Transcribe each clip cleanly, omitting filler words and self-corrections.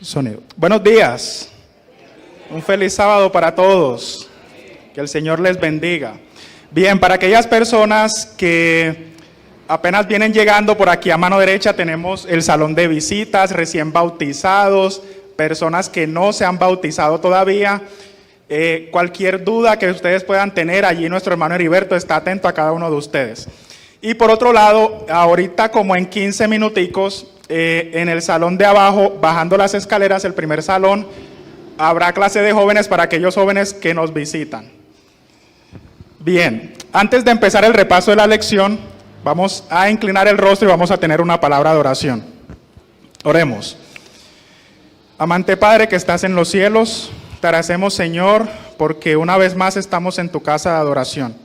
Sonido. Buenos días. Un feliz sábado para todos. Que el Señor les bendiga. Bien, para aquellas personas que apenas vienen llegando, por aquí a mano derecha tenemos el salón de visitas, recién bautizados, personas que no se han bautizado todavía. Cualquier duda que ustedes puedan tener, allí nuestro hermano Heriberto está atento a cada uno de ustedes. Y por otro lado, ahorita como en 15 minuticos, en el salón de abajo, bajando las escaleras, el primer salón, habrá clase de jóvenes para aquellos jóvenes que nos visitan. Bien, antes de empezar el repaso de la lección, vamos a inclinar el rostro y vamos a tener una palabra de oración. Oremos. Amante Padre que estás en los cielos, te agradecemos, Señor, porque una vez más estamos en tu casa de adoración.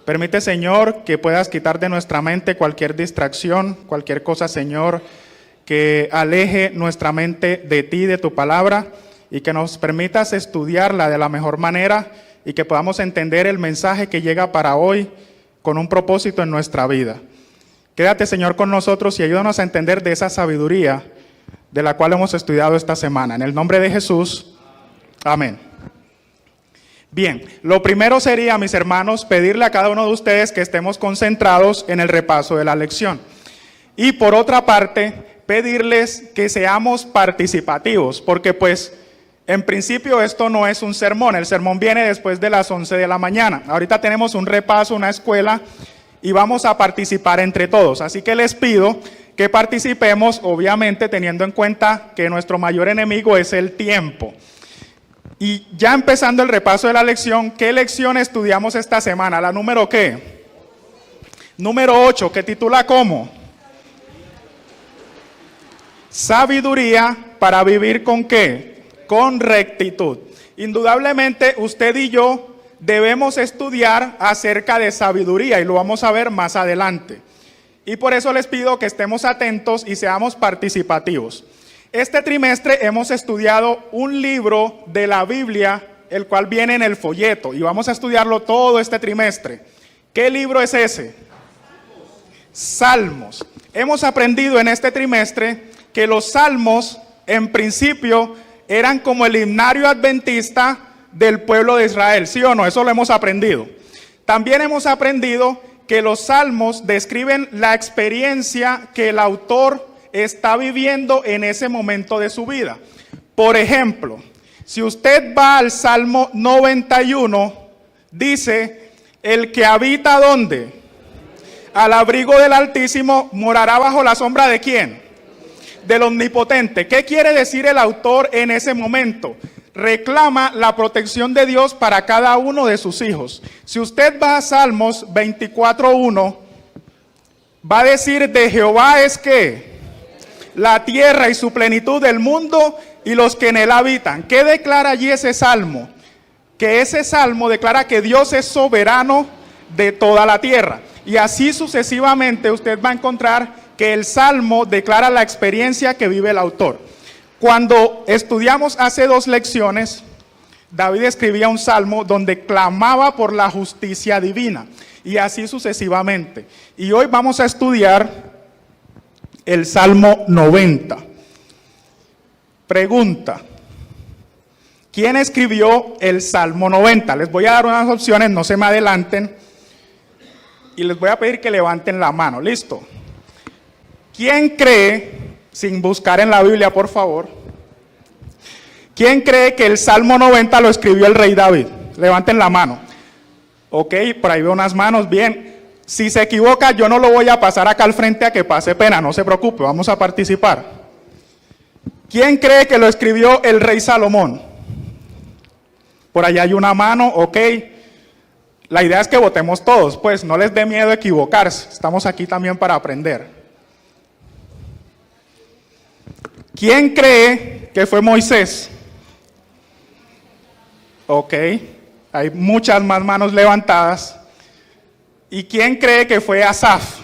Permite, Señor, que puedas quitar de nuestra mente cualquier distracción, cualquier cosa, Señor, que aleje nuestra mente de ti, de tu palabra, y que nos permitas estudiarla de la mejor manera y que podamos entender el mensaje que llega para hoy con un propósito en nuestra vida. Quédate, Señor, con nosotros y ayúdanos a entender de esa sabiduría de la cual hemos estudiado esta semana. En el nombre de Jesús, amén. Bien, lo primero sería, mis hermanos, pedirle a cada uno de ustedes que estemos concentrados en el repaso de la lección. Y por otra parte, pedirles que seamos participativos, porque pues en principio esto no es un sermón, el sermón viene después de las 11 de la mañana. Ahorita tenemos un repaso, una escuela, y vamos a participar entre todos. Así que les pido que participemos, obviamente teniendo en cuenta que nuestro mayor enemigo es el tiempo. Y ya empezando el repaso de la lección, ¿qué lección estudiamos esta semana? ¿La número qué? Número 8, que titula ¿cómo? Sabiduría para vivir ¿con qué? Con rectitud. Indudablemente usted y yo debemos estudiar acerca de sabiduría y lo vamos a ver más adelante. Y por eso les pido que estemos atentos y seamos participativos. Este trimestre hemos estudiado un libro de la Biblia, el cual viene en el folleto, y vamos a estudiarlo todo este trimestre. ¿Qué libro es ese? Salmos. Hemos aprendido en este trimestre que los salmos, en principio, eran como el himnario adventista del pueblo de Israel, ¿sí o no? Eso lo hemos aprendido. También hemos aprendido que los salmos describen la experiencia que el autor está viviendo en ese momento de su vida. Por ejemplo, si usted va al Salmo 91, dice, el que habita ¿dónde? Al abrigo del Altísimo morará bajo la sombra ¿de quién? Del Omnipotente. ¿Qué quiere decir el autor en ese momento? Reclama la protección de Dios para cada uno de sus hijos. Si usted va a Salmos 24:1, va a decir, de Jehová es ¿qué? La tierra y su plenitud, del mundo y los que en él habitan. ¿Qué declara allí ese salmo? Que ese salmo declara que Dios es soberano de toda la tierra. Y así sucesivamente usted va a encontrar que el salmo declara la experiencia que vive el autor. Cuando estudiamos hace 2 lecciones, David escribía un salmo donde clamaba por la justicia divina. Y así sucesivamente. Y hoy vamos a estudiar el Salmo 90. Pregunta: ¿quién escribió el Salmo 90? Les voy a dar unas opciones, no se me adelanten. Y les voy a pedir que levanten la mano. ¿Listo? ¿Quién cree, sin buscar en la Biblia, por favor, quién cree que el Salmo 90 lo escribió el rey David? Levanten la mano. Ok, por ahí veo unas manos, bien. Si se equivoca, yo no lo voy a pasar acá al frente a que pase pena, no se preocupe, vamos a participar. ¿Quién cree que lo escribió el rey Salomón? Por allá hay una mano, ok. La idea es que votemos todos, pues no les dé miedo equivocarse, estamos aquí también para aprender. ¿Quién cree que fue Moisés? Ok, hay muchas más manos levantadas. ¿Y quién cree que fue Asaf?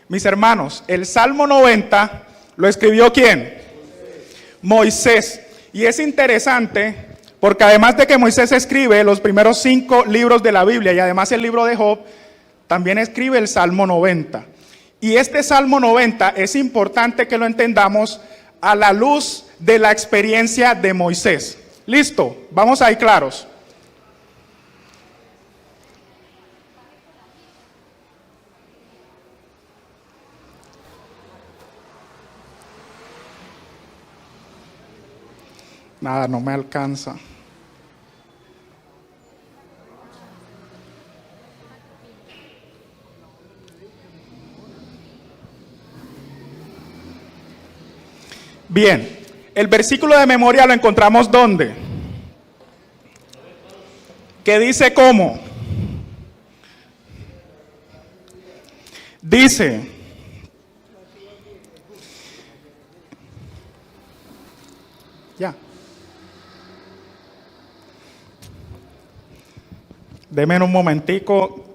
Mis hermanos, el Salmo 90 lo escribió ¿quién? Moisés. Y es interesante porque además de que Moisés escribe los primeros 5 libros de la Biblia y además el libro de Job, también escribe el Salmo 90. Y este Salmo 90 es importante que lo entendamos a la luz de la experiencia de Moisés. ¿Listo? Vamos ahí claros. Nada, no me alcanza. Bien, el versículo de memoria lo encontramos ¿dónde? ¿Qué dice cómo? Dice, ya. Deme un momentico.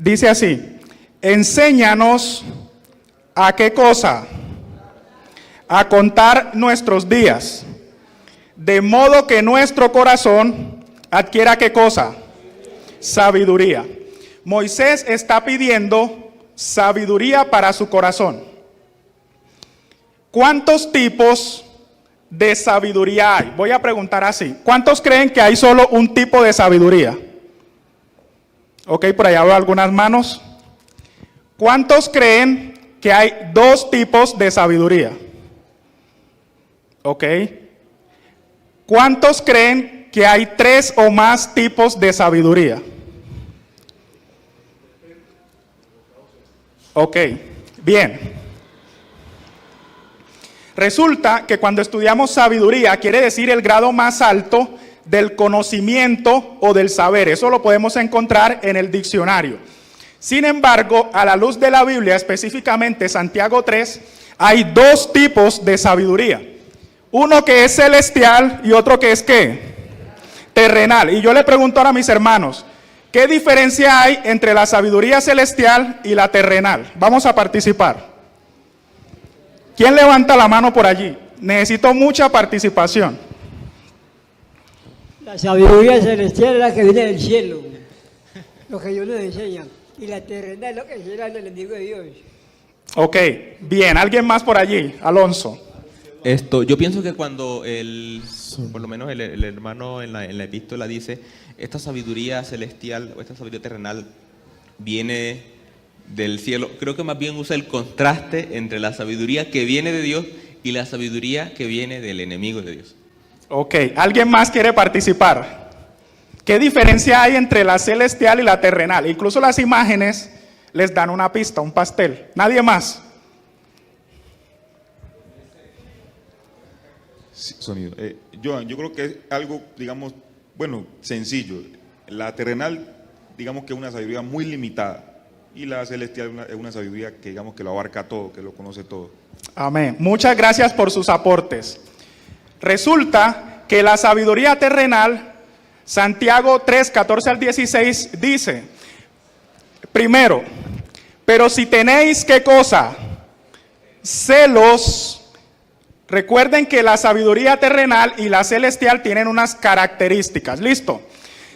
Dice así, enséñanos a qué cosa, a contar nuestros días, de modo que nuestro corazón adquiera qué cosa, sabiduría. Moisés está pidiendo sabiduría para su corazón. ¿Cuántos tipos de sabiduría hay? Voy a preguntar así, ¿cuántos creen que hay solo un tipo de sabiduría? Ok, por allá veo algunas manos. ¿Cuántos creen que hay dos tipos de sabiduría? Ok. ¿Cuántos creen que hay tres o más tipos de sabiduría? Ok, bien. Resulta que cuando estudiamos sabiduría quiere decir el grado más alto del conocimiento o del saber. Eso lo podemos encontrar en el diccionario. Sin embargo, a la luz de la Biblia, específicamente Santiago 3, hay dos tipos de sabiduría. Uno que es celestial y otro que es ¿qué? Terrenal. Y yo le pregunto ahora a mis hermanos, ¿qué diferencia hay entre la sabiduría celestial y la terrenal? Vamos a participar. ¿Quién levanta la mano por allí? Necesito mucha participación. La sabiduría celestial es la que viene del cielo, lo que Dios nos enseña. Y la terrenal es lo que será el enemigo de Dios. Ok, bien. ¿Alguien más por allí? Alonso. Yo pienso que cuando por lo menos el hermano en la epístola dice, esta sabiduría celestial o esta sabiduría terrenal viene del cielo, creo que más bien usa el contraste entre la sabiduría que viene de Dios y la sabiduría que viene del enemigo de Dios. Ok, ¿alguien más quiere participar? ¿Qué diferencia hay entre la celestial y la terrenal? Incluso las imágenes les dan una pista, un pastel. ¿Nadie más? Sí, sonido. Joan, yo creo que es algo, digamos, bueno, sencillo. La terrenal, digamos que es una sabiduría muy limitada. Y la celestial es una sabiduría que, digamos, que lo abarca todo, que lo conoce todo. Amén. Muchas gracias por sus aportes. Resulta que la sabiduría terrenal, Santiago 3, 14 al 16, dice, primero, pero si tenéis, ¿qué cosa? Celos. Recuerden que la sabiduría terrenal y la celestial tienen unas características. ¿Listo?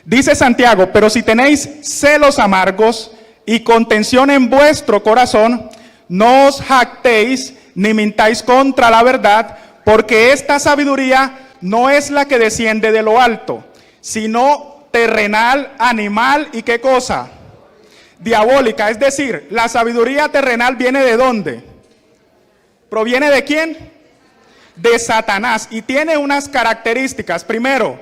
Dice Santiago, pero si tenéis celos amargos y contención en vuestro corazón, no os jactéis ni mintáis contra la verdad, porque esta sabiduría no es la que desciende de lo alto, sino terrenal, animal y ¿qué cosa? Diabólica. Es decir, la sabiduría terrenal viene ¿de dónde? ¿Proviene de quién? De Satanás, y tiene unas características. Primero,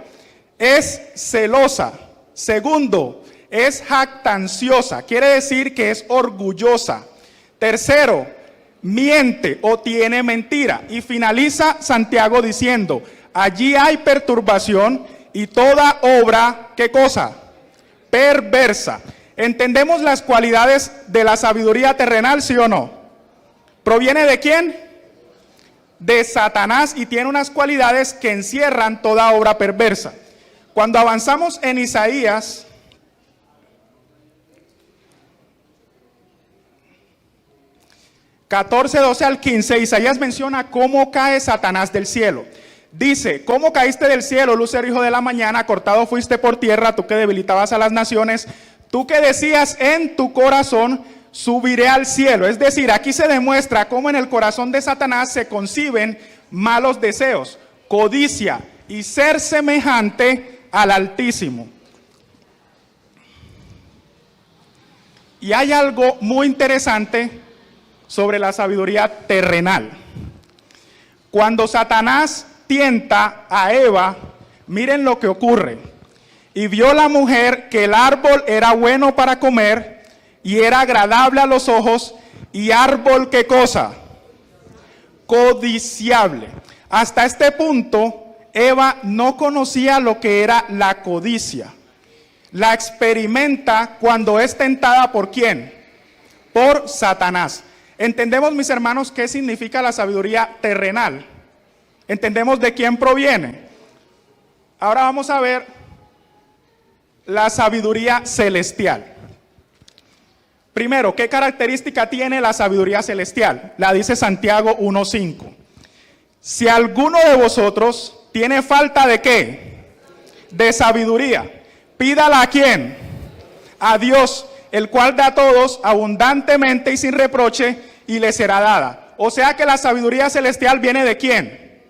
es celosa. Segundo, es jactanciosa, quiere decir que es orgullosa. Tercero, miente o tiene mentira. Y finaliza Santiago diciendo, allí hay perturbación y toda obra, ¿qué cosa? Perversa. ¿Entendemos las cualidades de la sabiduría terrenal, sí o no? ¿Proviene de quién? De Satanás, y tiene unas cualidades que encierran toda obra perversa. Cuando avanzamos en Isaías 14, 12 al 15, Isaías menciona cómo cae Satanás del cielo. Dice, ¿cómo caíste del cielo, Lucero, hijo de la mañana? Cortado fuiste por tierra, tú que debilitabas a las naciones, tú que decías en tu corazón, subiré al cielo. Es decir, aquí se demuestra cómo en el corazón de Satanás se conciben malos deseos, codicia y ser semejante al Altísimo. Y hay algo muy interesante sobre la sabiduría terrenal. Cuando Satanás tienta a Eva, miren lo que ocurre. Y vio la mujer que el árbol era bueno para comer y era agradable a los ojos y árbol, ¿qué cosa? Codiciable. Hasta este punto, Eva no conocía lo que era la codicia. La experimenta cuando es tentada ¿por quién? Por Satanás. ¿Entendemos, mis hermanos, qué significa la sabiduría terrenal? ¿Entendemos de quién proviene? Ahora vamos a ver la sabiduría celestial. Primero, ¿qué característica tiene la sabiduría celestial? La dice Santiago 1:5. Si alguno de vosotros tiene falta de ¿qué? De sabiduría, pídala ¿a quién? A Dios, el cual da a todos abundantemente y sin reproche, y le será dada. O sea que la sabiduría celestial viene ¿de quién?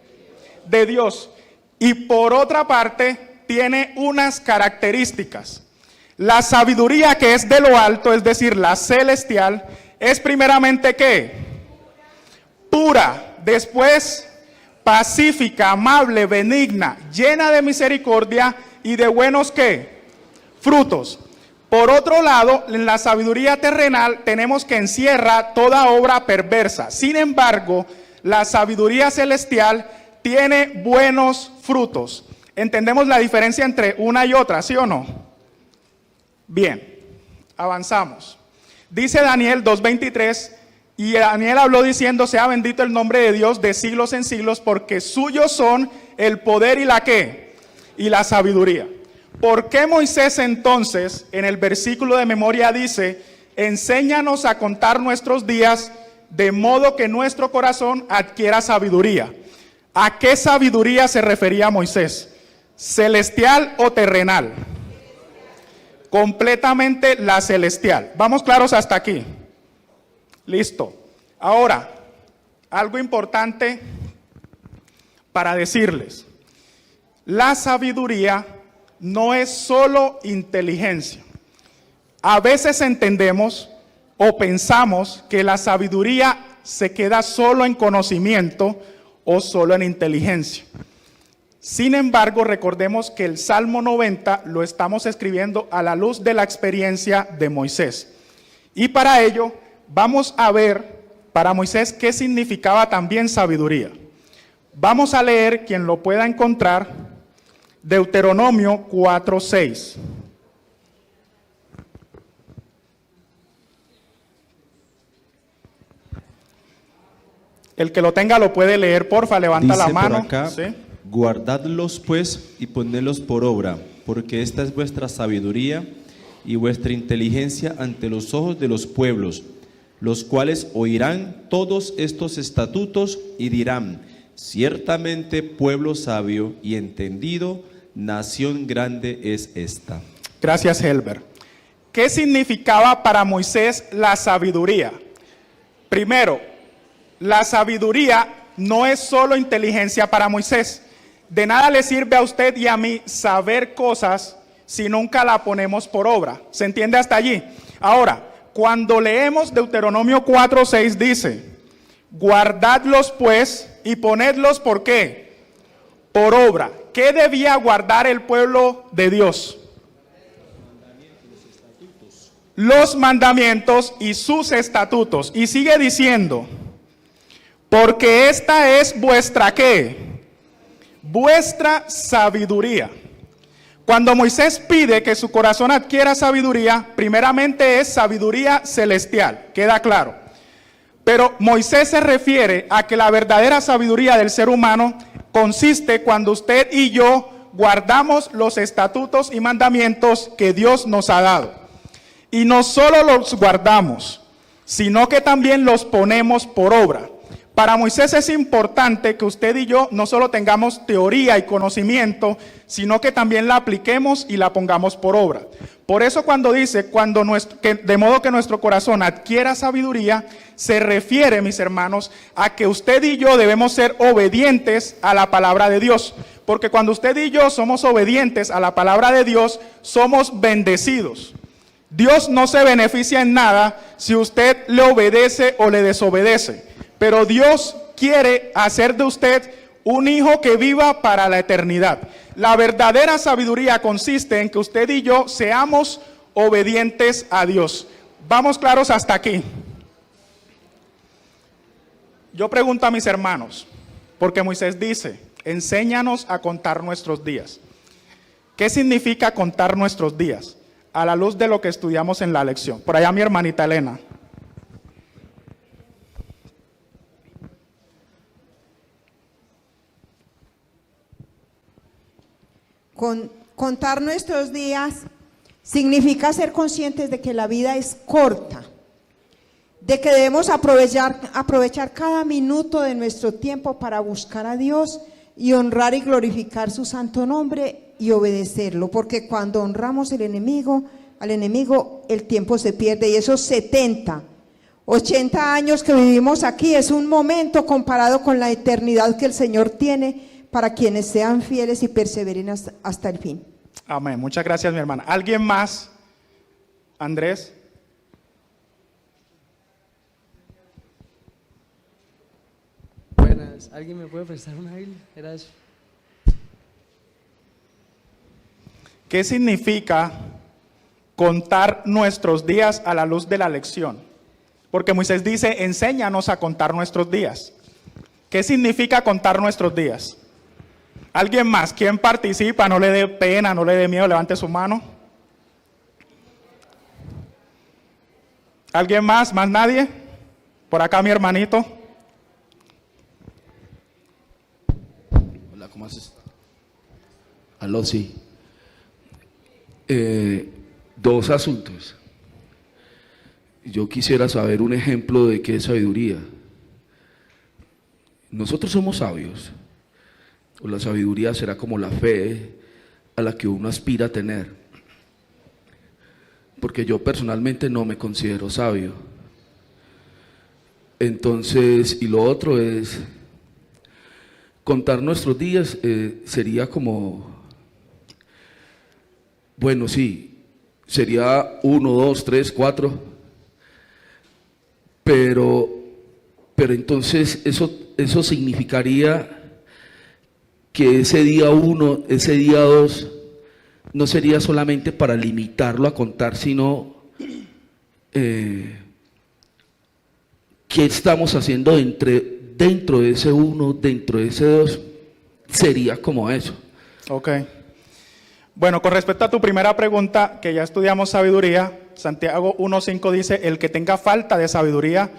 De Dios. Y por otra parte, tiene unas características. La sabiduría que es de lo alto, es decir, la celestial, es primeramente ¿qué? Pura, después pacífica, amable, benigna, llena de misericordia y de buenos ¿qué? Frutos. Por otro lado, en la sabiduría terrenal tenemos que encierra toda obra perversa. Sin embargo, la sabiduría celestial tiene buenos frutos. ¿Entendemos la diferencia entre una y otra, sí o no? Bien, avanzamos. Dice Daniel 2:23, y Daniel habló diciendo, sea bendito el nombre de Dios de siglos en siglos, porque suyos son el poder y la ¿qué? Y la sabiduría. ¿Por qué Moisés entonces, en el versículo de memoria dice, enséñanos a contar nuestros días, de modo que nuestro corazón adquiera sabiduría? ¿A qué sabiduría se refería Moisés? ¿Celestial o terrenal? Completamente la celestial. ¿Vamos claros hasta aquí? Listo. Ahora, algo importante para decirles. La sabiduría no es solo inteligencia. A veces entendemos o pensamos que la sabiduría se queda solo en conocimiento o solo en inteligencia. Sin embargo, recordemos que el Salmo 90 lo estamos escribiendo a la luz de la experiencia de Moisés. Y para ello vamos a ver para Moisés qué significaba también sabiduría. Vamos a leer, quien lo pueda encontrar, Deuteronomio 4:6. El que lo tenga lo puede leer, porfa, levanta la mano. Dice por acá, ¿sí? Guardadlos pues y ponedlos por obra, porque esta es vuestra sabiduría y vuestra inteligencia ante los ojos de los pueblos, los cuales oirán todos estos estatutos y dirán, ciertamente pueblo sabio y entendido, nación grande es esta. Gracias, Helber. ¿Qué significaba para Moisés la sabiduría? Primero, la sabiduría no es solo inteligencia para Moisés. De nada le sirve a usted y a mí saber cosas si nunca la ponemos por obra. ¿Se entiende hasta allí? Ahora, cuando leemos Deuteronomio 4:6 dice, guardadlos pues y ponedlos ¿por qué? Por obra. ¿Qué debía guardar el pueblo de Dios? Los mandamientos y sus estatutos. Y sigue diciendo, porque esta es vuestra ¿qué? Vuestra sabiduría. Cuando Moisés pide que su corazón adquiera sabiduría, primeramente es sabiduría celestial, queda claro. Pero Moisés se refiere a que la verdadera sabiduría del ser humano consiste cuando usted y yo guardamos los estatutos y mandamientos que Dios nos ha dado. Y no solo los guardamos, sino que también los ponemos por obra. Para Moisés es importante que usted y yo no solo tengamos teoría y conocimiento, sino que también la apliquemos y la pongamos por obra. Por eso cuando dice, de modo que nuestro corazón adquiera sabiduría, se refiere, mis hermanos, a que usted y yo debemos ser obedientes a la palabra de Dios. Porque cuando usted y yo somos obedientes a la palabra de Dios, somos bendecidos. Dios no se beneficia en nada si usted le obedece o le desobedece. Pero Dios quiere hacer de usted un hijo que viva para la eternidad. La verdadera sabiduría consiste en que usted y yo seamos obedientes a Dios. ¿Vamos claros hasta aquí? Yo pregunto a mis hermanos, porque Moisés dice, enséñanos a contar nuestros días. ¿Qué significa contar nuestros días? A la luz de lo que estudiamos en la lección. Por allá mi hermanita Elena. Contar nuestros días significa ser conscientes de que la vida es corta, de que debemos aprovechar cada minuto de nuestro tiempo para buscar a Dios y honrar y glorificar su santo nombre y obedecerlo, porque cuando honramos al enemigo, el tiempo se pierde, y esos 70, 80 años que vivimos aquí es un momento comparado con la eternidad que el Señor tiene para quienes sean fieles y perseveren hasta el fin. Amén. Muchas gracias, mi hermana. ¿Alguien más? Andrés. Buenas. ¿Alguien me puede prestar una Biblia? Gracias. ¿Qué significa contar nuestros días a la luz de la lección? Porque Moisés dice, enséñanos a contar nuestros días. ¿Qué significa contar nuestros días? ¿Alguien más? ¿Quién participa? No le dé pena, no le dé miedo, levante su mano. ¿Alguien más? ¿Más nadie? Por acá mi hermanito. Hola, ¿cómo haces? Aló, sí. Dos asuntos. Yo quisiera saber un ejemplo de qué es sabiduría. Nosotros somos sabios. O la sabiduría será como la fe a la que uno aspira a tener. Porque yo personalmente no me considero sabio. Entonces, y lo otro es, contar nuestros días sería como, bueno, sí, sería 1, 2, 3, 4, pero entonces eso significaría que ese día 1, ese día 2, no sería solamente para limitarlo a contar, sino qué estamos haciendo dentro de ese 1, dentro de ese 2, sería como eso. Ok. Bueno, con respecto a tu primera pregunta, que ya estudiamos sabiduría, Santiago 1:5 dice, el que tenga falta de sabiduría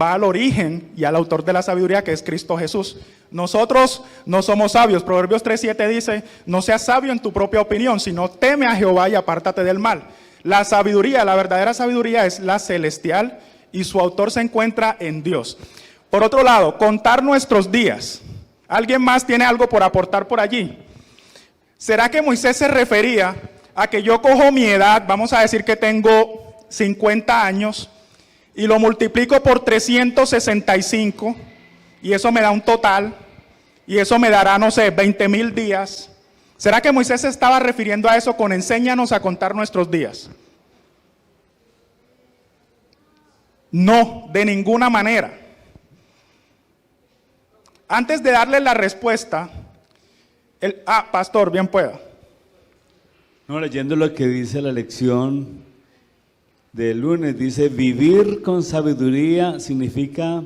va al origen y al autor de la sabiduría, que es Cristo Jesús. Nosotros no somos sabios. Proverbios 3:7 dice, no seas sabio en tu propia opinión, sino teme a Jehová y apártate del mal. La sabiduría, la verdadera sabiduría es la celestial y su autor se encuentra en Dios. Por otro lado, contar nuestros días. ¿Alguien más tiene algo por aportar por allí? ¿Será que Moisés se refería a que yo cojo mi edad, vamos a decir que tengo 50 años, y lo multiplico por 365, y eso me da un total, y eso me dará, no sé, 20,000 días? ¿Será que Moisés se estaba refiriendo a eso con enséñanos a contar nuestros días? No, de ninguna manera. Antes de darle la respuesta, pastor, bien pueda. No, leyendo lo que dice la lección del lunes, dice, vivir con sabiduría significa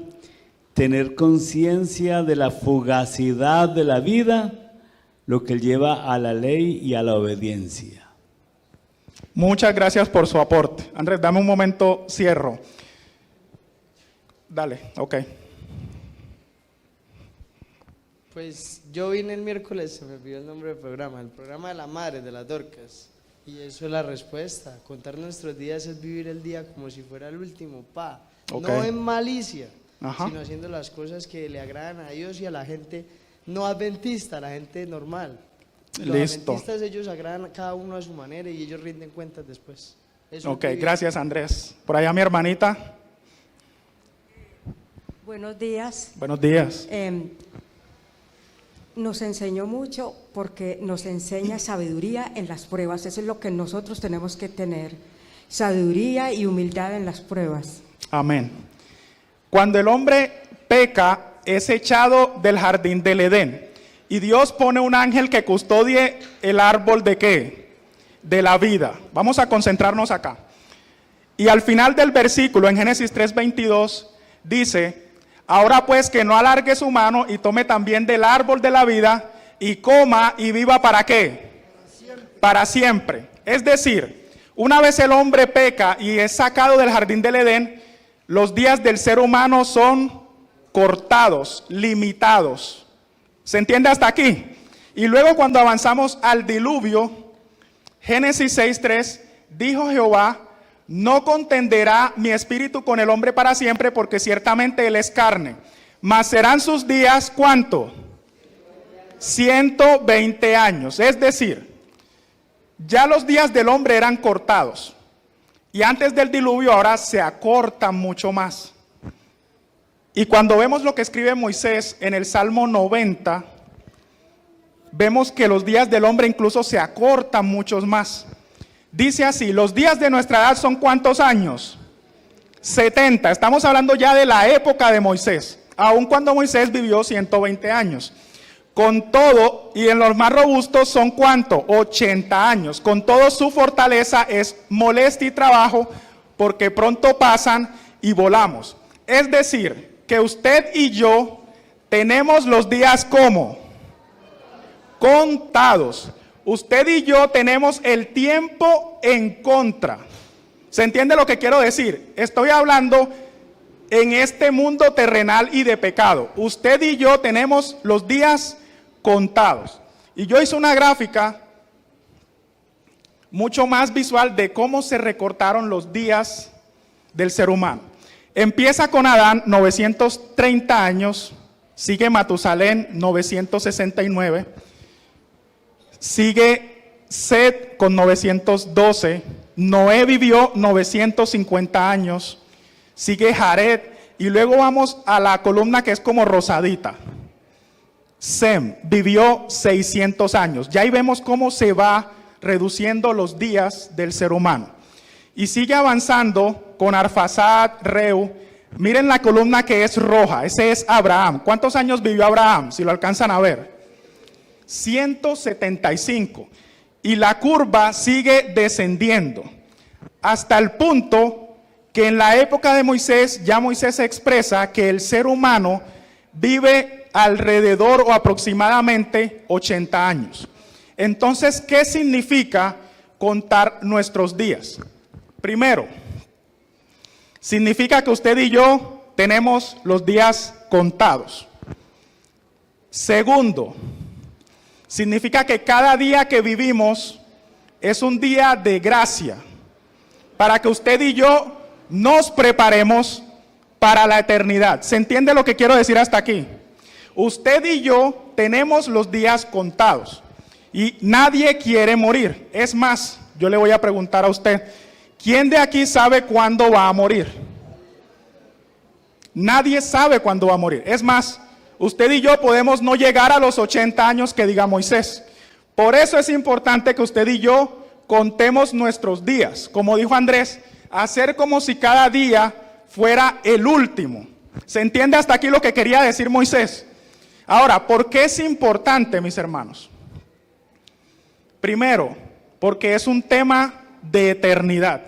tener conciencia de la fugacidad de la vida, lo que lleva a la ley y a la obediencia. Muchas gracias por su aporte. Andrés, dame un momento, cierro. Dale, ok. Pues yo vine el miércoles, se me olvidó el nombre del programa, el programa de la madre, de las Dorcas. Y eso es la respuesta. Contar nuestros días es vivir el día como si fuera el último, pa. Ok. No en malicia, Ajá. sino haciendo las cosas que le agradan a Dios y a la gente no adventista, a la gente normal. Los Listo. adventistas, ellos agradan a cada uno a su manera y ellos rinden cuentas después. Eso Ok, es gracias Andrés. Por allá mi hermanita. Buenos días. Buenos días. Nos enseñó mucho porque nos enseña sabiduría en las pruebas. Eso es lo que nosotros tenemos que tener. Sabiduría y humildad en las pruebas. Amén. Cuando el hombre peca, es echado del jardín del Edén. Y Dios pone un ángel que custodie el árbol de ¿qué? De la vida. Vamos a concentrarnos acá. Y al final del versículo, en Génesis 3:22, dice: ahora pues que no alargue su mano y tome también del árbol de la vida y coma y viva ¿para qué? Para siempre. Es decir, una vez el hombre peca y es sacado del jardín del Edén, los días del ser humano son cortados, limitados. ¿Se entiende hasta aquí? Y luego cuando avanzamos al diluvio, Génesis 6:3, dijo Jehová: no contenderá mi espíritu con el hombre para siempre, porque ciertamente él es carne. Mas serán sus días, ¿cuánto? 120 años. Es decir, ya los días del hombre eran cortados. Y antes del diluvio ahora se acortan mucho más. Y cuando vemos lo que escribe Moisés en el Salmo 90, vemos que los días del hombre incluso se acortan muchos más. Dice así: los días de nuestra edad son ¿cuántos años? 70. Estamos hablando ya de la época de Moisés, aun cuando Moisés vivió 120 años. Con todo, y en los más robustos son ¿cuánto? 80 años. Con todo, su fortaleza es molestia y trabajo, porque pronto pasan y volamos. Es decir, que usted y yo tenemos los días ¿cómo? Contados. Usted y yo tenemos el tiempo en contra. ¿Se entiende lo que quiero decir? Estoy hablando en este mundo terrenal y de pecado. Usted y yo tenemos los días contados. Y yo hice una gráfica mucho más visual de cómo se recortaron los días del ser humano. Empieza con Adán, 930 años, sigue Matusalén, 969, sigue Set con 912, Noé vivió 950 años, sigue Jared, y luego vamos a la columna que es como rosadita. Sem vivió 600 años. Ya ahí vemos cómo se va reduciendo los días del ser humano. Y sigue avanzando con Arfaxad, Reu. Miren la columna que es roja, ese es Abraham. ¿Cuántos años vivió Abraham? Si lo alcanzan a ver. 175. Y la curva sigue descendiendo hasta el punto que en la época de Moisés, ya Moisés expresa que el ser humano vive alrededor o aproximadamente 80 años. Entonces, ¿qué significa contar nuestros días? Primero, significa que usted y yo tenemos los días contados. Segundo, significa que cada día que vivimos es un día de gracia, para que usted y yo nos preparemos para la eternidad. ¿Se entiende lo que quiero decir hasta aquí? Usted y yo tenemos los días contados y nadie quiere morir. Es más, yo le voy a preguntar a usted, ¿quién de aquí sabe cuándo va a morir? Nadie sabe cuándo va a morir. Es más, usted y yo podemos no llegar a los 80 años que diga Moisés. Por eso es importante que usted y yo contemos nuestros días. Como dijo Andrés, hacer como si cada día fuera el último. ¿Se entiende hasta aquí lo que quería decir Moisés? Ahora, ¿por qué es importante, mis hermanos? Primero, porque es un tema de eternidad.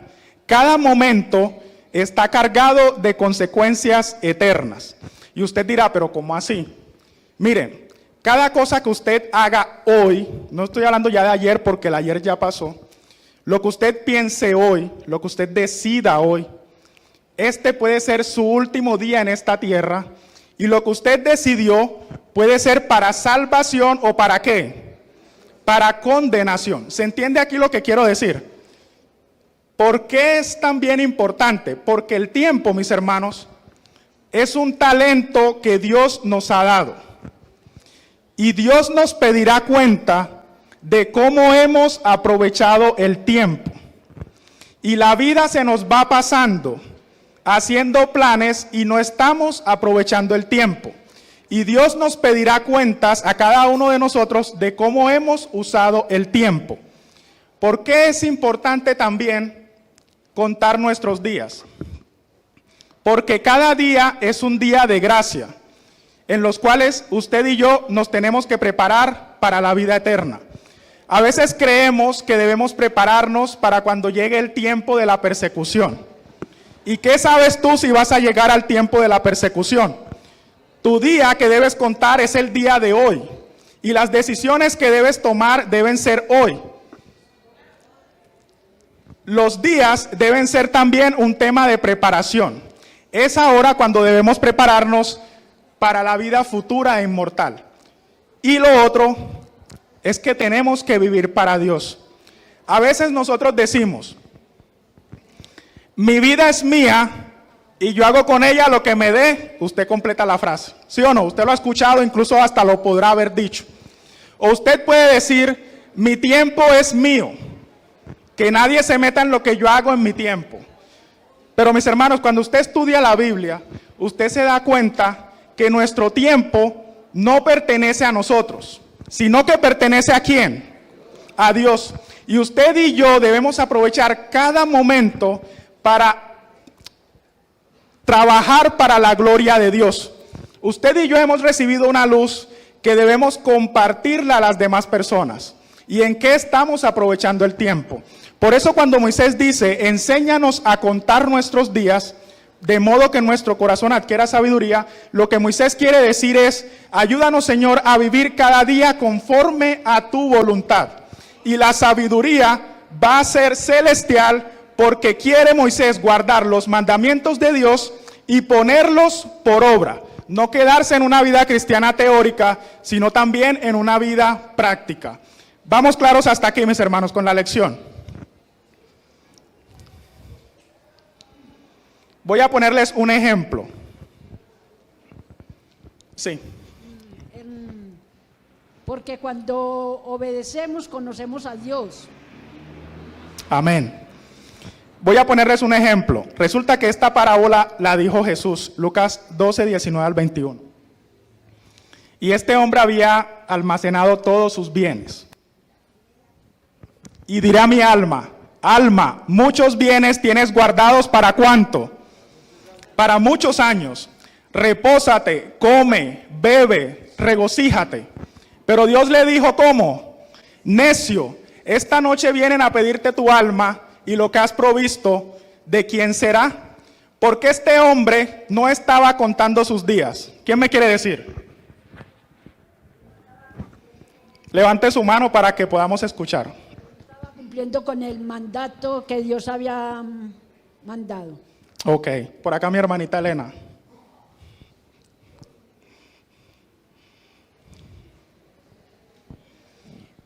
Cada momento está cargado de consecuencias eternas. Y usted dirá, pero ¿cómo así? Miren, cada cosa que usted haga hoy, no estoy hablando ya de ayer porque el ayer ya pasó, lo que usted piense hoy, lo que usted decida hoy, este puede ser su último día en esta tierra, y lo que usted decidió puede ser para salvación o para ¿qué? Para condenación. ¿Se entiende aquí lo que quiero decir? ¿Por qué es también importante? Porque el tiempo, mis hermanos, es un talento que Dios nos ha dado. Y Dios nos pedirá cuenta de cómo hemos aprovechado el tiempo. Y la vida se nos va pasando, haciendo planes y no estamos aprovechando el tiempo. Y Dios nos pedirá cuentas a cada uno de nosotros de cómo hemos usado el tiempo. ¿Por qué es importante también contar nuestros días? Porque cada día es un día de gracia, en los cuales usted y yo nos tenemos que preparar para la vida eterna. A veces creemos que debemos prepararnos para cuando llegue el tiempo de la persecución. ¿Y qué sabes tú si vas a llegar al tiempo de la persecución? Tu día que debes contar es el día de hoy. Y las decisiones que debes tomar deben ser hoy. Los días deben ser también un tema de preparación. Es ahora cuando debemos prepararnos para la vida futura e inmortal. Y lo otro es que tenemos que vivir para Dios. A veces nosotros decimos, mi vida es mía y yo hago con ella lo que me dé. Usted completa la frase, ¿sí o no? Usted lo ha escuchado, incluso hasta lo podrá haber dicho. O usted puede decir, mi tiempo es mío, que nadie se meta en lo que yo hago en mi tiempo. Pero mis hermanos, cuando usted estudia la Biblia, usted se da cuenta que nuestro tiempo no pertenece a nosotros, sino que pertenece ¿a quién? A Dios. Y usted y yo debemos aprovechar cada momento para trabajar para la gloria de Dios. Usted y yo hemos recibido una luz que debemos compartirla a las demás personas. ¿Y en qué estamos aprovechando el tiempo? Por eso cuando Moisés dice, enséñanos a contar nuestros días, de modo que nuestro corazón adquiera sabiduría, lo que Moisés quiere decir es, ayúdanos Señor a vivir cada día conforme a tu voluntad. Y la sabiduría va a ser celestial porque quiere Moisés guardar los mandamientos de Dios y ponerlos por obra. No quedarse en una vida cristiana teórica, sino también en una vida práctica. Vamos claros hasta aquí, mis hermanos, con la lección. Voy a ponerles un ejemplo. Sí. Porque cuando obedecemos, conocemos a Dios. Amén. Voy a ponerles un ejemplo. Resulta que esta parábola la dijo Jesús, Lucas 12, 19 al 21. Y este hombre había almacenado todos sus bienes. Y dirá mi alma, alma, muchos bienes tienes guardados ¿para cuánto? Para muchos años. Repósate, come, bebe, regocíjate. Pero Dios le dijo, ¿cómo? Necio, esta noche vienen a pedirte tu alma y lo que has provisto, ¿de quién será? Porque este hombre no estaba contando sus días. ¿Quién me quiere decir? Levante su mano para que podamos escuchar. Estaba cumpliendo con el mandato que Dios había mandado. Ok, por acá mi hermanita Elena.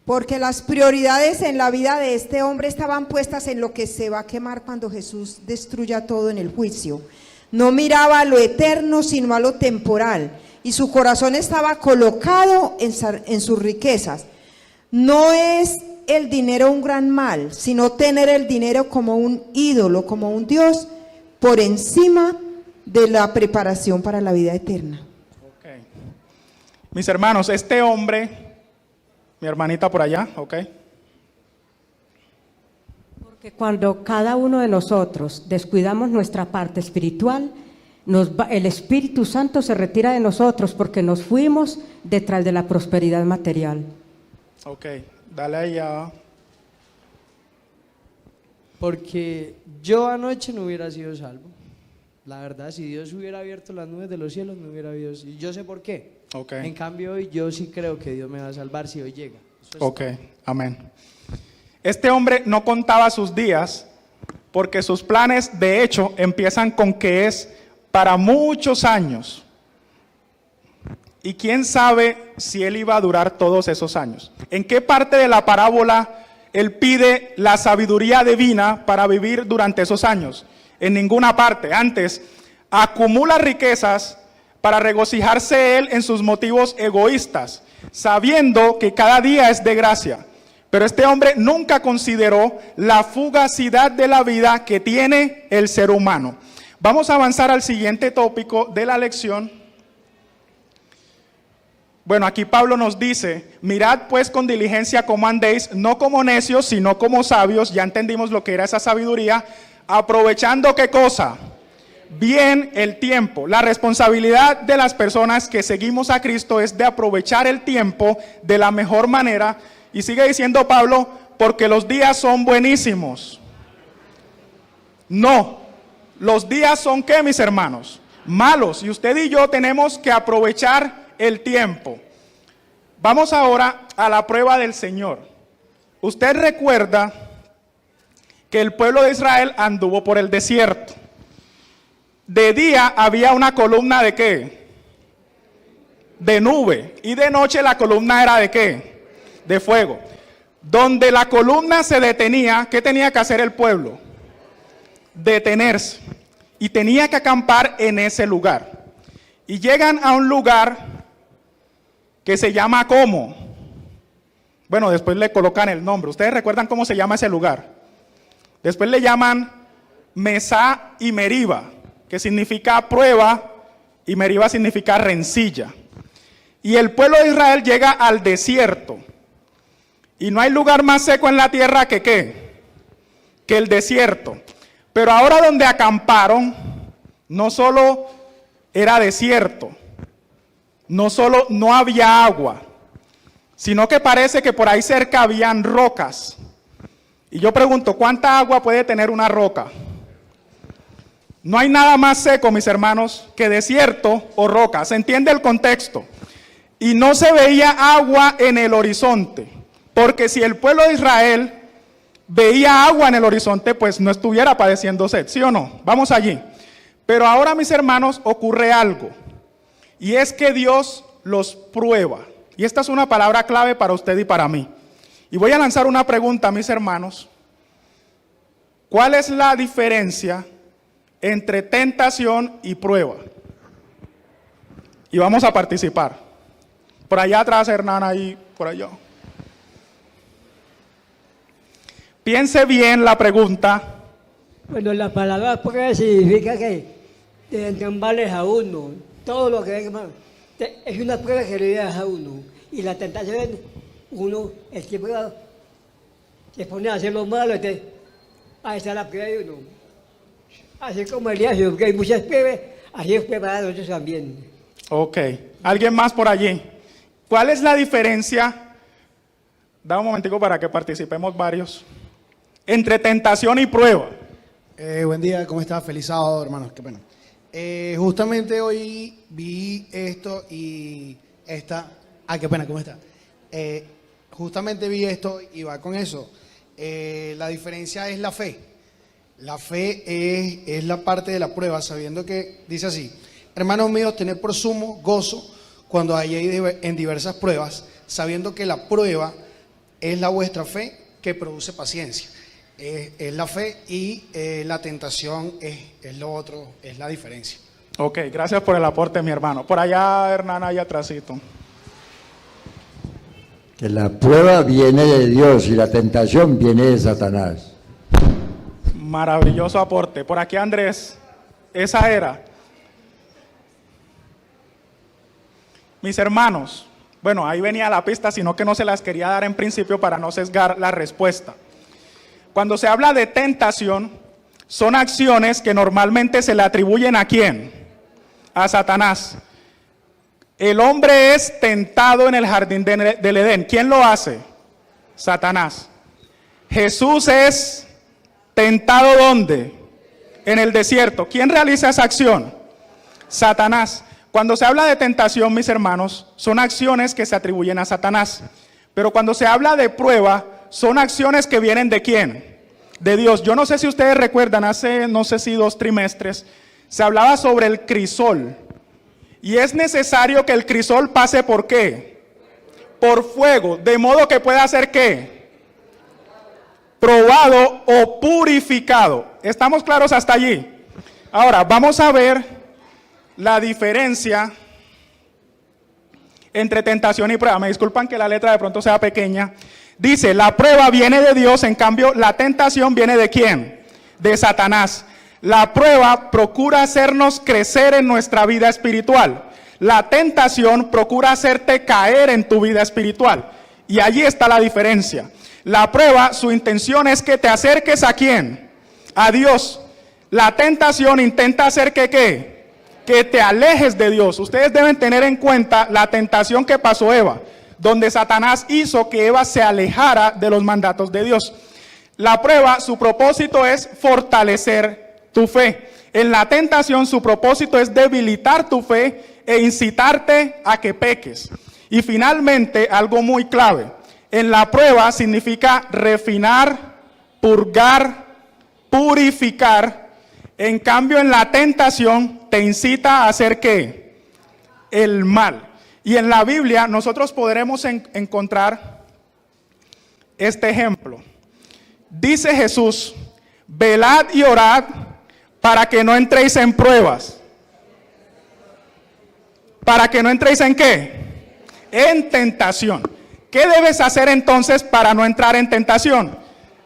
Porque las prioridades en la vida de este hombre estaban puestas en lo que se va a quemar cuando Jesús destruya todo en el juicio. No miraba a lo eterno, sino a lo temporal. Y su corazón estaba colocado en sus riquezas. No es el dinero un gran mal, sino tener el dinero como un ídolo, como un Dios, por encima de la preparación para la vida eterna. Okay. Mis hermanos, este hombre... Mi hermanita por allá, ok. Porque cuando cada uno de nosotros descuidamos nuestra parte espiritual, el Espíritu Santo se retira de nosotros porque nos fuimos detrás de la prosperidad material. Ok, dale allá. Porque yo anoche no hubiera sido salvo. La verdad, si Dios hubiera abierto las nubes de los cielos, no hubiera habido. Y yo sé por qué. Okay. En cambio, hoy yo sí creo que Dios me va a salvar si hoy llega. Ok, amén. Este hombre no contaba sus días porque sus planes, de hecho, empiezan con que es para muchos años. Y quién sabe si él iba a durar todos esos años. ¿En qué parte de la parábola él pide la sabiduría divina para vivir durante esos años? En ninguna parte. Antes, acumula riquezas para regocijarse él en sus motivos egoístas, sabiendo que cada día es de gracia. Pero este hombre nunca consideró la fugacidad de la vida que tiene el ser humano. Vamos a avanzar al siguiente tópico de la lección. Bueno, aquí Pablo nos dice, mirad pues con diligencia cómo andéis, no como necios, sino como sabios. Ya entendimos lo que era esa sabiduría. Aprovechando, ¿qué cosa? Bien el tiempo. La responsabilidad de las personas que seguimos a Cristo es de aprovechar el tiempo de la mejor manera. Y sigue diciendo Pablo, porque los días son buenísimos. No, los días son, ¿qué, mis hermanos? Malos. Y usted y yo tenemos que aprovechar el tiempo. Vamos ahora a la prueba del Señor. Usted recuerda que el pueblo de Israel anduvo por el desierto. De día había una columna ¿de qué? De nube. Y de noche la columna era ¿de qué? De fuego. Donde la columna se detenía, ¿qué tenía que hacer el pueblo? Detenerse. Y tenía que acampar en ese lugar. Y llegan a un lugar que se llama ¿cómo? Bueno, después le colocan el nombre. ¿Ustedes recuerdan cómo se llama ese lugar? Después le llaman Mesá y Meriba, que significa prueba, y Meriba significa rencilla. Y el pueblo de Israel llega al desierto. Y no hay lugar más seco en la tierra que ¿qué? Que el desierto. Pero ahora donde acamparon, no solo era desierto, no solo no había agua, sino que parece que por ahí cerca habían rocas. Y yo pregunto, ¿cuánta agua puede tener una roca? No hay nada más seco, mis hermanos, que desierto o roca. ¿Se entiende el contexto? Y no se veía agua en el horizonte, porque si el pueblo de Israel veía agua en el horizonte, pues no estuviera padeciendo sed, ¿sí o no? Vamos allí. Pero ahora, mis hermanos, ocurre algo, y es que Dios los prueba. Y esta es una palabra clave para usted y para mí. Y voy a lanzar una pregunta, mis hermanos. ¿Cuál es la diferencia entre tentación y prueba? Y vamos a participar. Por allá atrás, Hernán, ahí, por allá. Piense bien la pregunta. Bueno, la palabra prueba significa que te entrambales a uno. Todo lo que venga es una prueba que le das a uno. Y la tentación es uno, el que prueba, se pone a hacer lo malo, ahí está la prueba de uno. Así como Elías, porque hay muchas pruebas, así es preparado nosotros también. Ok. ¿Alguien más por allí? ¿Cuál es la diferencia? Da un momentico para que participemos varios. Entre tentación y prueba. Buen día, ¿cómo estás? Feliz sábado, hermanos, qué pena. Justamente hoy vi esto y esta... qué pena, ¿cómo está? Justamente vi esto y va con eso. La diferencia es la fe. La fe es la parte de la prueba, sabiendo que, dice así, hermanos míos, tened por sumo gozo cuando hayáis en diversas pruebas, sabiendo que la prueba es la vuestra fe que produce paciencia. Es la fe y la tentación es lo otro, es la diferencia. Ok, gracias por el aporte, mi hermano. Por allá, Hernán, ahí atrásito. Que la prueba viene de Dios y la tentación viene de Satanás. Maravilloso aporte. Por aquí, Andrés, esa era. Mis hermanos, bueno, ahí venía la pista, sino que no se las quería dar en principio para no sesgar la respuesta. Cuando se habla de tentación, son acciones que normalmente se le atribuyen ¿a quién? A Satanás. El hombre es tentado en el jardín del Edén. ¿Quién lo hace? Satanás. Jesús es tentado ¿dónde? En el desierto. ¿Quién realiza esa acción? Satanás. Cuando se habla de tentación, mis hermanos, son acciones que se atribuyen a Satanás. Pero cuando se habla de prueba, son acciones que vienen ¿de quién? De Dios. Yo no sé si ustedes recuerdan, hace no sé si 2 trimestres, se hablaba sobre el crisol. Y es necesario que el crisol pase ¿por qué? Por fuego, de modo que pueda ser ¿qué? Probado o purificado. ¿Estamos claros hasta allí? Ahora, vamos a ver la diferencia entre tentación y prueba. Me disculpan que la letra de pronto sea pequeña. Dice, la prueba viene de Dios, en cambio la tentación viene ¿de quién? De Satanás. La prueba procura hacernos crecer en nuestra vida espiritual. La tentación procura hacerte caer en tu vida espiritual. Y allí está la diferencia. La prueba, su intención es que te acerques ¿a quién? A Dios. La tentación intenta hacer que ¿qué? Que te alejes de Dios. Ustedes deben tener en cuenta la tentación que pasó Eva, donde Satanás hizo que Eva se alejara de los mandatos de Dios. La prueba, su propósito es fortalecer tu fe. En la tentación, su propósito es debilitar tu fe e incitarte a que peques. Y finalmente, algo muy clave. En la prueba significa refinar, purgar, purificar. En cambio, en la tentación te incita a hacer ¿qué? El mal. Y en la Biblia nosotros podremos encontrar este ejemplo. Dice Jesús, velad y orad para que no entréis en pruebas. ¿Para que no entréis en qué? En tentación. ¿Qué debes hacer entonces para no entrar en tentación?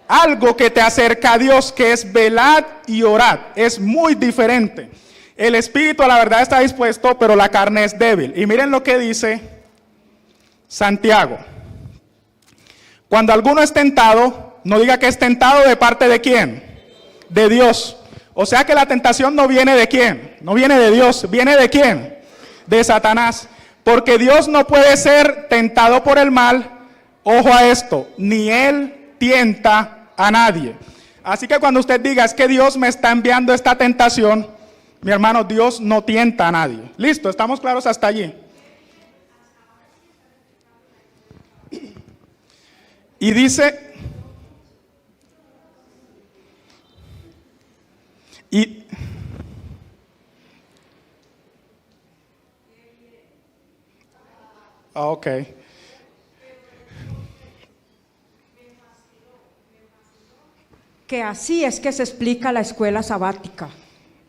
Algo que te acerca a Dios, que es velad y orad. Es muy diferente. El espíritu a la verdad está dispuesto, pero la carne es débil. Y miren lo que dice Santiago. Cuando alguno es tentado, no diga que es tentado de parte de quién. De Dios. O sea que la tentación no viene de quién. No viene de Dios. ¿Viene de quién? De Satanás. Porque Dios no puede ser tentado por el mal. Ojo a esto. Ni él tienta a nadie. Así que cuando usted diga es que Dios me está enviando esta tentación, mi hermano, Dios no tienta a nadie. Listo, ¿estamos claros hasta allí? Y dice, ok. Que así es que se explica la escuela sabática.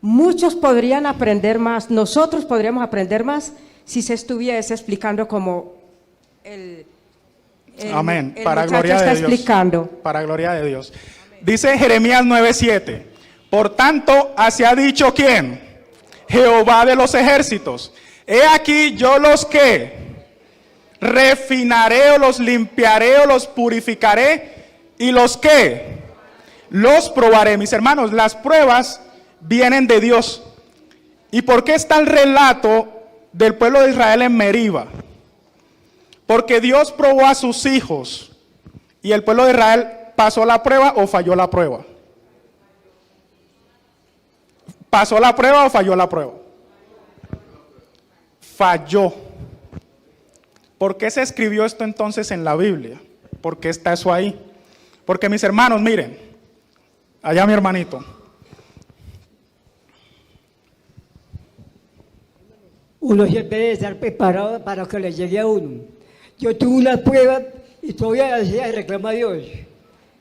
Muchos podrían aprender más, nosotros podríamos aprender más si se estuviese explicando como el amén. el Para muchacho gloria está de Dios. explicando. Para gloria de Dios. Dice Jeremías 9:7. Por tanto, así ha dicho ¿quién? Jehová de los ejércitos. He aquí yo los que refinaré o los limpiaré o los purificaré y los que los probaré. Mis hermanos, las pruebas vienen de Dios. ¿Y por qué está el relato del pueblo de Israel en Meriba? Porque Dios probó a sus hijos y el pueblo de Israel pasó la prueba o falló la prueba. ¿Pasó la prueba o falló la prueba? Falló. ¿Por qué se escribió esto entonces en la Biblia? ¿Por qué está eso ahí? Porque mis hermanos, miren, allá mi hermanito. Uno siempre debe estar preparado para que le llegue a uno. Yo tuve una prueba y todavía decía y reclama a Dios,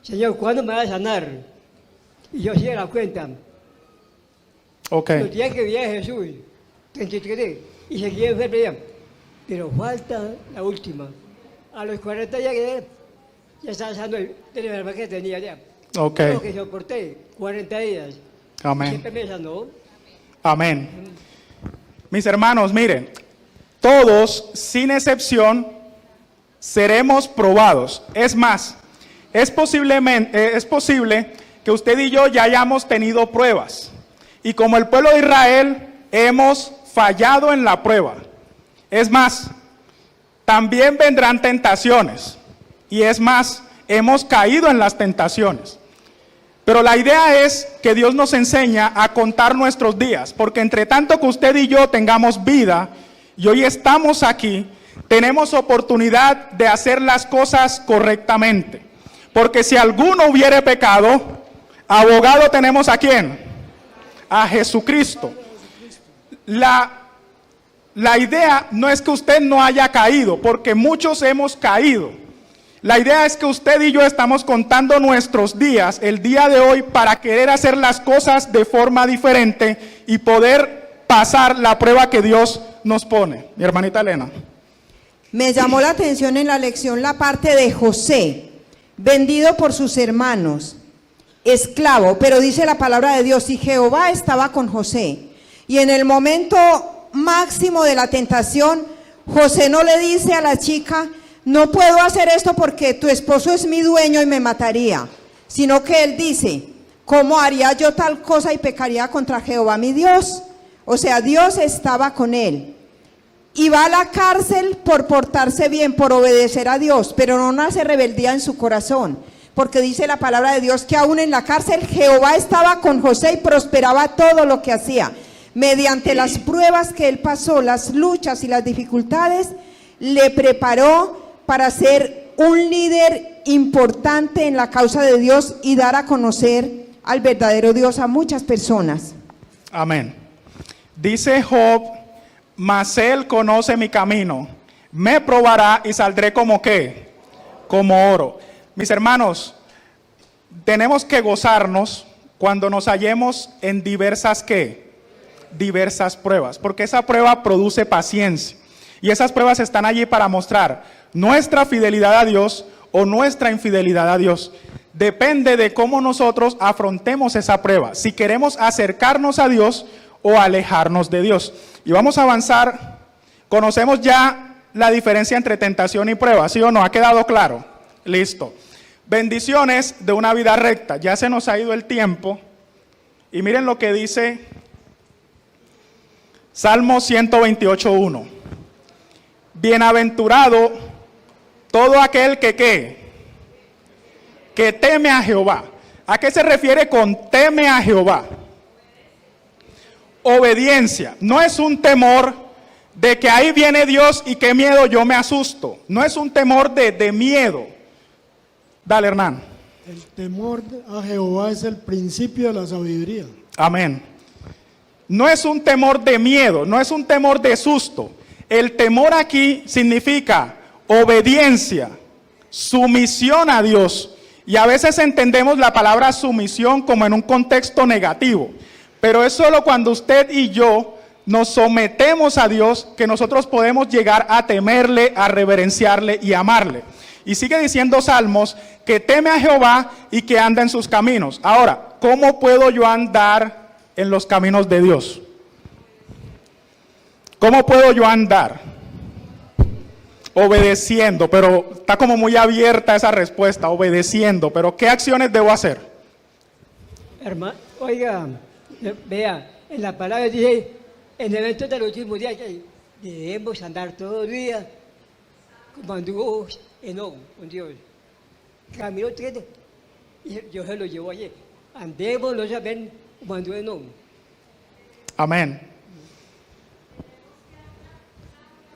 Señor, ¿cuándo me vas a sanar? Y yo sí me la cuenta. Ok. Los días que vi a Jesús, 33, y seguía enfermo ya. Pero falta la última. A los 40 días que ya estaba sanando de la enfermedad que tenía ya. Ok. Lo que soporté, 40 días. Amén. Siempre me sanó. Amén. Mis hermanos, miren, todos, sin excepción, seremos probados. Es más, es posible que usted y yo ya hayamos tenido pruebas. Y como el pueblo de Israel, hemos fallado en la prueba. Es más, también vendrán tentaciones. Y es más, hemos caído en las tentaciones. Pero la idea es que Dios nos enseña a contar nuestros días, porque entre tanto que usted y yo tengamos vida, y hoy estamos aquí, tenemos oportunidad de hacer las cosas correctamente. Porque si alguno hubiere pecado, abogado tenemos ¿a quién? A Jesucristo. La idea no es que usted no haya caído, porque muchos hemos caído. La idea es que usted y yo estamos contando nuestros días, el día de hoy, para querer hacer las cosas de forma diferente y poder pasar la prueba que Dios nos pone. Mi hermanita Elena. Me llamó la atención en la lección la parte de José, vendido por sus hermanos, esclavo, pero dice la palabra de Dios, y Jehová estaba con José. Y en el momento máximo de la tentación, José no le dice a la chica, no puedo hacer esto porque tu esposo es mi dueño y me mataría, sino que él dice, ¿cómo haría yo tal cosa y pecaría contra Jehová mi Dios? O sea, Dios estaba con él. Y va a la cárcel por portarse bien, por obedecer a Dios, pero no nace rebeldía en su corazón, porque dice la palabra de Dios que aún en la cárcel Jehová estaba con José y prosperaba todo lo que hacía. Mediante las pruebas que él pasó, las luchas y las dificultades, le preparó para ser un líder importante en la causa de Dios y dar a conocer al verdadero Dios a muchas personas. Amén. Dice Job, mas él conoce mi camino, me probará y saldré como ¿qué? Como oro. Mis hermanos, tenemos que gozarnos cuando nos hallemos en diversas ¿qué? Diversas pruebas, porque esa prueba produce paciencia y esas pruebas están allí para mostrar nuestra fidelidad a Dios o nuestra infidelidad a Dios. Depende de cómo nosotros afrontemos esa prueba, si queremos acercarnos a Dios o alejarnos de Dios. Y vamos a avanzar. Conocemos ya la diferencia entre tentación y prueba, ¿sí o no? ¿Ha quedado claro? Listo. Bendiciones de una vida recta. Ya se nos ha ido el tiempo. Y miren lo que dice Salmo 128:1. Bienaventurado todo aquel que ¿qué? Que teme a Jehová. ¿A qué se refiere con teme a Jehová? Obediencia. No es un temor de que ahí viene Dios y qué miedo, yo me asusto. No es un temor de miedo. Dale, Hernán. El temor a Jehová es el principio de la sabiduría. Amén. No es un temor de miedo, no es un temor de susto. El temor aquí significa obediencia, sumisión a Dios. Y a veces entendemos la palabra sumisión como en un contexto negativo. Pero es solo cuando usted y yo nos sometemos a Dios que nosotros podemos llegar a temerle, a reverenciarle y amarle. Y sigue diciendo Salmos que teme a Jehová y que anda en sus caminos. Ahora, ¿cómo puedo yo andar en los caminos de Dios? ¿Cómo puedo yo andar? Obedeciendo, pero está como muy abierta esa respuesta, obedeciendo, pero ¿qué acciones debo hacer? Hermano, oiga, vea, en la palabra dice, en el evento del último día, que debemos andar todo el día como anduvo Enoc con Dios. Caminó 3 y yo se lo llevo ayer. Andemos, no saben como anduvo Enoc. Amén.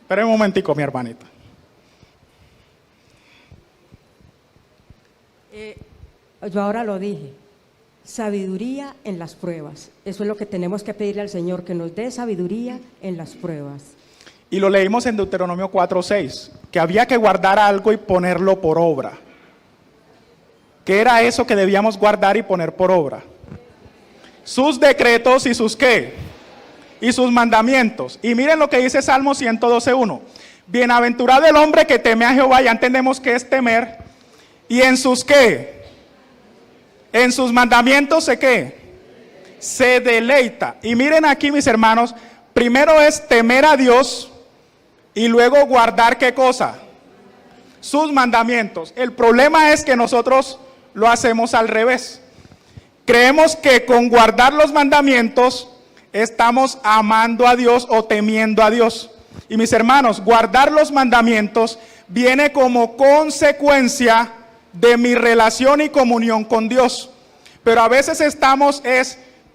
Espera un momentico, mi hermanita. Yo ahora lo dije, sabiduría en las pruebas. Eso es lo que tenemos que pedirle al Señor, que nos dé sabiduría en las pruebas. Y lo leímos en Deuteronomio 4:6, que había que guardar algo y ponerlo por obra. ¿Qué era eso que debíamos guardar y poner por obra? Sus decretos y sus ¿qué? Y sus mandamientos. Y miren lo que dice Salmo 112:1. Bienaventurado el hombre que teme a Jehová, ya entendemos que es temer. Y en sus ¿qué? En sus mandamientos ¿se qué? Se deleita. Y miren aquí, mis hermanos, primero es temer a Dios y luego guardar ¿qué cosa? Sus mandamientos. El problema es que nosotros lo hacemos al revés. Creemos que con guardar los mandamientos estamos amando a Dios o temiendo a Dios. Y mis hermanos, guardar los mandamientos viene como consecuencia de mi relación y comunión con Dios. Pero a veces estamos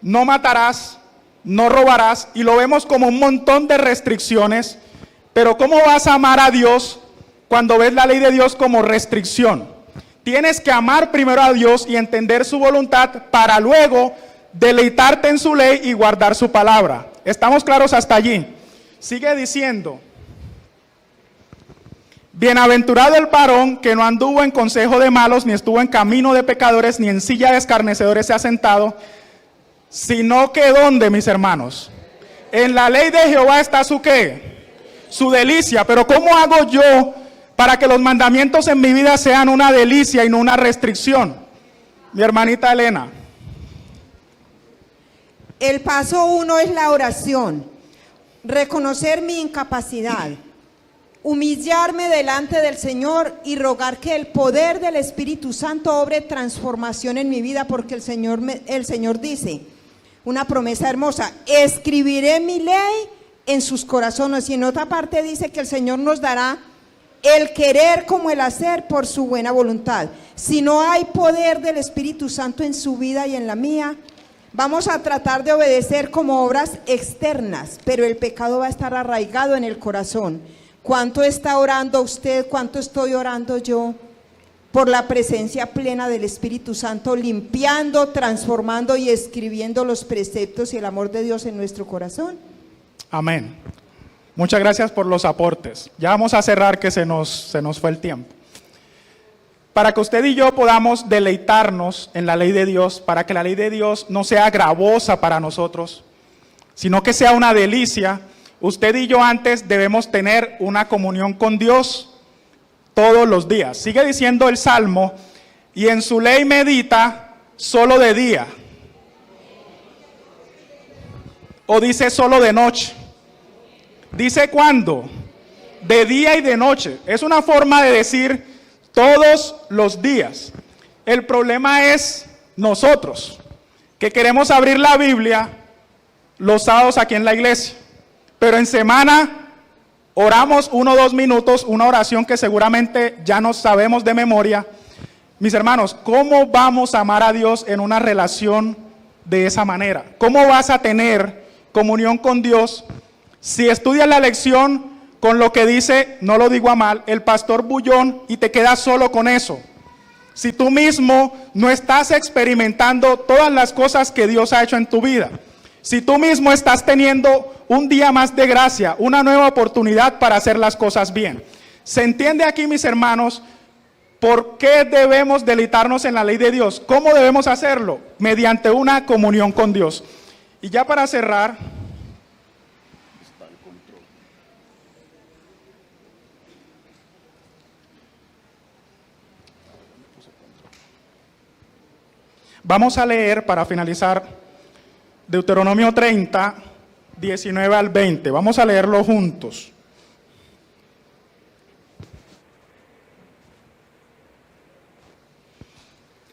no matarás, no robarás, y lo vemos como un montón de restricciones. Pero ¿cómo vas a amar a Dios cuando ves la ley de Dios como restricción? Tienes que amar primero a Dios y entender su voluntad para luego deleitarte en su ley y guardar su palabra. ¿Estamos claros hasta allí? Sigue diciendo, bienaventurado el varón que no anduvo en consejo de malos, ni estuvo en camino de pecadores, ni en silla de escarnecedores se ha sentado, sino que ¿dónde, mis hermanos? En la ley de Jehová está su ¿qué? Su delicia. Pero ¿cómo hago yo para que los mandamientos en mi vida sean una delicia y no una restricción? Mi hermanita Elena. El paso 1 es la oración. Reconocer mi incapacidad. Humillarme delante del Señor y rogar que el poder del Espíritu Santo obre transformación en mi vida, porque el Señor dice, una promesa hermosa, escribiré mi ley en sus corazones. Y en otra parte dice que el Señor nos dará el querer como el hacer por su buena voluntad. Si no hay poder del Espíritu Santo en su vida y en la mía, vamos a tratar de obedecer como obras externas, pero el pecado va a estar arraigado en el corazón. ¿Cuánto está orando usted? ¿Cuánto estoy orando yo por la presencia plena del Espíritu Santo, limpiando, transformando y escribiendo los preceptos y el amor de Dios en nuestro corazón? Amén. Muchas gracias por los aportes. Ya vamos a cerrar, que se nos fue el tiempo. Para que usted y yo podamos deleitarnos en la ley de Dios, para que la ley de Dios no sea gravosa para nosotros, sino que sea una delicia, usted y yo antes debemos tener una comunión con Dios todos los días. Sigue diciendo el Salmo, y en su ley medita solo de día. O dice solo de noche. Dice ¿cuándo? De día y de noche. Es una forma de decir todos los días. El problema es nosotros, que queremos abrir la Biblia los sábados aquí en la iglesia, pero en semana oramos 1 o 2 minutos, una oración que seguramente ya nos sabemos de memoria. Mis hermanos, ¿cómo vamos a amar a Dios en una relación de esa manera? ¿Cómo vas a tener comunión con Dios si estudias la lección con lo que dice, no lo digo a mal, el pastor Bullón, y te quedas solo con eso? Si tú mismo no estás experimentando todas las cosas que Dios ha hecho en tu vida, si tú mismo estás teniendo un día más de gracia, una nueva oportunidad para hacer las cosas bien. ¿Se entiende aquí, mis hermanos, por qué debemos deleitarnos en la ley de Dios? ¿Cómo debemos hacerlo? Mediante una comunión con Dios. Y ya para cerrar, vamos a leer, para finalizar, Deuteronomio 30, 19 al 20. Vamos a leerlo juntos.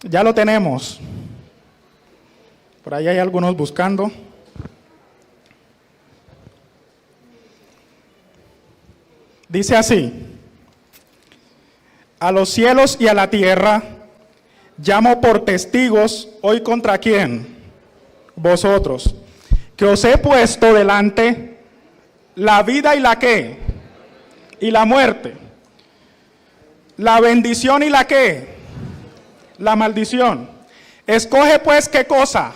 Ya lo tenemos. Por ahí hay algunos buscando. Dice así: a los cielos y a la tierra llamo por testigos hoy contra quién, vosotros, que os he puesto delante la vida y la qué, y la muerte, la bendición y la qué, la maldición. Escoge pues qué cosa,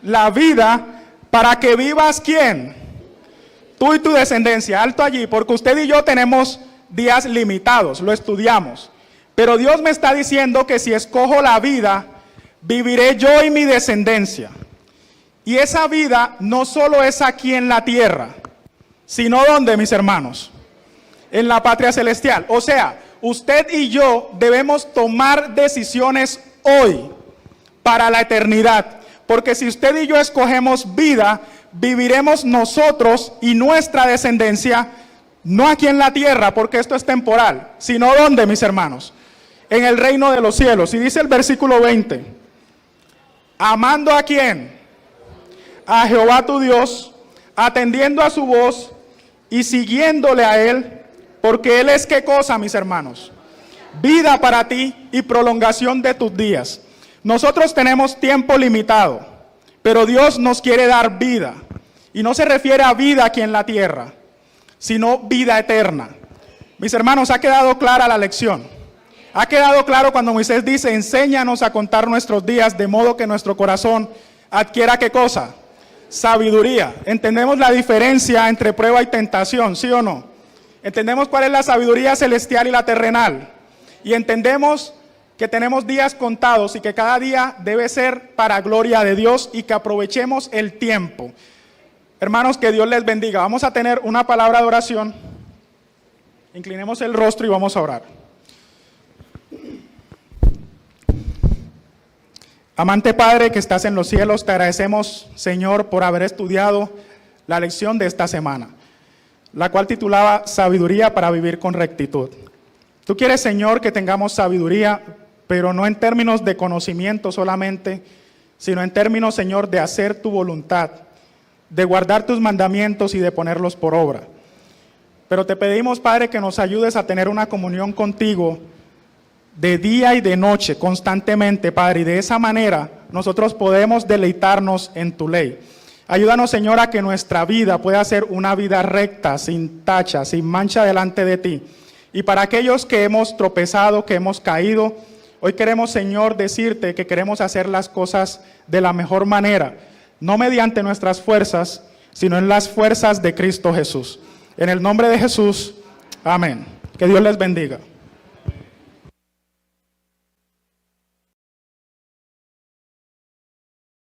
la vida, para que vivas quién, tú y tu descendencia. Alto allí, porque usted y yo tenemos días limitados, lo estudiamos. Pero Dios me está diciendo que si escojo la vida, viviré yo y mi descendencia. Y esa vida no solo es aquí en la tierra, sino ¿dónde, mis hermanos? En la patria celestial. O sea, usted y yo debemos tomar decisiones hoy para la eternidad. Porque si usted y yo escogemos vida, viviremos nosotros y nuestra descendencia, no aquí en la tierra, porque esto es temporal, sino ¿dónde, mis hermanos? En el reino de los cielos. Y dice el versículo 20, amando ¿a quién? A Jehová tu Dios, atendiendo a su voz y siguiéndole a Él, porque Él es ¿qué cosa, mis hermanos? Vida para ti y prolongación de tus días. Nosotros tenemos tiempo limitado, pero Dios nos quiere dar vida. Y no se refiere a vida aquí en la tierra, sino vida eterna. Mis hermanos, ¿ha quedado clara la lección? ¿Ha quedado claro cuando Moisés dice, enséñanos a contar nuestros días de modo que nuestro corazón adquiera qué cosa? Sabiduría. ¿Entendemos la diferencia entre prueba y tentación, sí o no? ¿Entendemos cuál es la sabiduría celestial y la terrenal? Y entendemos que tenemos días contados y que cada día debe ser para gloria de Dios y que aprovechemos el tiempo. Hermanos, que Dios les bendiga. Vamos a tener una palabra de oración. Inclinemos el rostro y vamos a orar. Amante Padre que estás en los cielos, te agradecemos, Señor, por haber estudiado la lección de esta semana, la cual titulaba Sabiduría para vivir con rectitud. Tú quieres, Señor, que tengamos sabiduría, pero no en términos de conocimiento solamente, sino en términos, Señor, de hacer tu voluntad, de guardar tus mandamientos y de ponerlos por obra. Pero te pedimos, Padre, que nos ayudes a tener una comunión contigo de día y de noche, constantemente, Padre, y de esa manera nosotros podemos deleitarnos en tu ley. Ayúdanos, Señor, a que nuestra vida pueda ser una vida recta, sin tacha, sin mancha delante de ti. Y para aquellos que hemos tropezado, que hemos caído, hoy queremos, Señor, decirte que queremos hacer las cosas de la mejor manera, no mediante nuestras fuerzas, sino en las fuerzas de Cristo Jesús. En el nombre de Jesús, amén. Que Dios les bendiga.